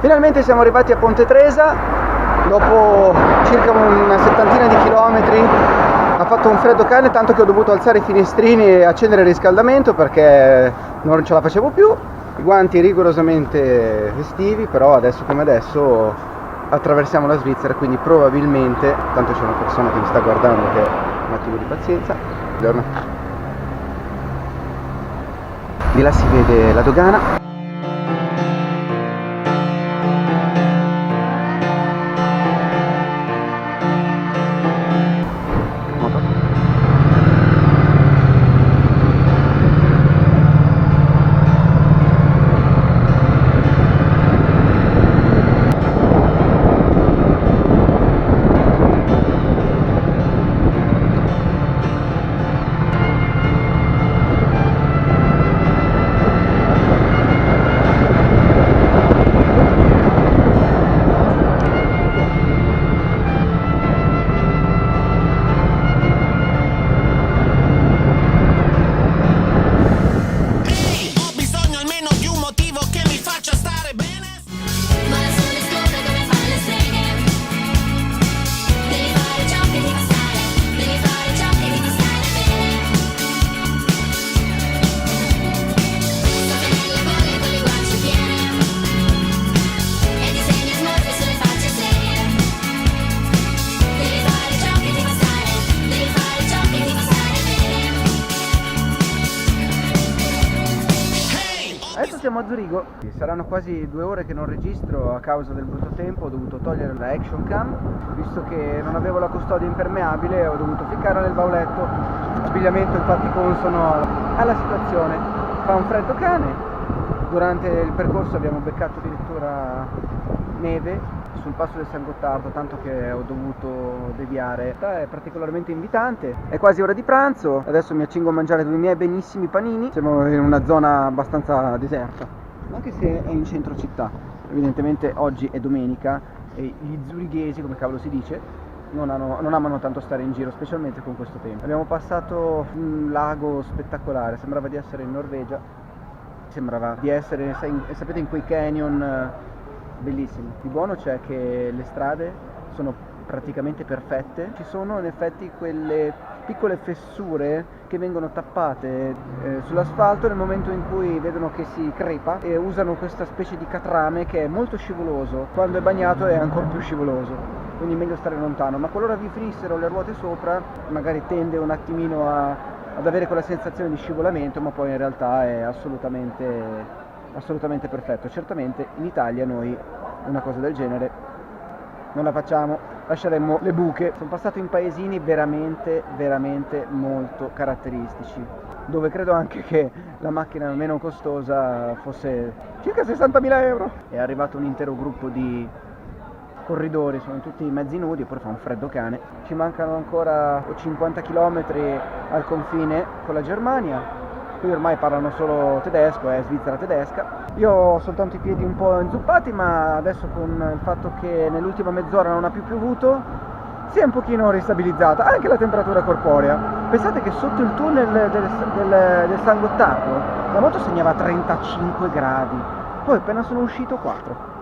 Finalmente siamo arrivati a Ponte Tresa, dopo circa una settantina di chilometri. Ha fatto un freddo cane, tanto che ho dovuto alzare i finestrini e accendere il riscaldamento perché non ce la facevo più. I guanti rigorosamente estivi, però adesso come adesso attraversiamo la Svizzera, quindi probabilmente, tanto c'è una persona che mi sta guardando che è un attimo di pazienza. Buongiorno. Di là si vede la dogana. Adesso siamo a Zurigo, saranno quasi 2 ore che non registro a causa del brutto tempo, ho dovuto togliere la action cam, visto che non avevo la custodia impermeabile ho dovuto ficcarla nel bauletto, abbigliamento infatti consono alla situazione. Fa un freddo cane, durante il percorso abbiamo beccato addirittura neve sul passo del San Gottardo, tanto che ho dovuto deviare. È particolarmente invitante, è quasi ora di pranzo, adesso mi accingo a mangiare 2 miei benissimi panini. Siamo in una zona abbastanza deserta, anche se è in centro città. Evidentemente oggi è domenica e gli zurighesi, come cavolo si dice, non amano tanto stare in giro, specialmente con questo tempo. Abbiamo passato un lago spettacolare, sembrava di essere in Norvegia, sembrava di essere, sapete, in quei canyon bellissimi. Di buono c'è che le strade sono praticamente perfette, ci sono in effetti quelle piccole fessure che vengono tappate sull'asfalto nel momento in cui vedono che si crepa e usano questa specie di catrame che è molto scivoloso, quando è bagnato è ancora più scivoloso, quindi meglio stare lontano, ma qualora vi finissero le ruote sopra magari tende un attimino ad avere quella sensazione di scivolamento, ma poi in realtà è assolutamente perfetto. Certamente in Italia noi una cosa del genere non la facciamo, lasceremmo le buche. Sono passato in paesini veramente molto caratteristici, dove credo anche che la macchina meno costosa fosse circa 60.000 euro. È arrivato un intero gruppo di corridori, sono tutti mezzi nudi, eppure fa un freddo cane. Ci mancano ancora 50 km al confine con la Germania. Qui ormai parlano solo tedesco, è Svizzera tedesca. Io ho soltanto i piedi un po' inzuppati, ma adesso con il fatto che nell'ultima mezz'ora non ha più piovuto si è un pochino ristabilizzata anche la temperatura corporea. Pensate che sotto il tunnel del San Gottardo la moto segnava 35 gradi, poi appena sono uscito 4.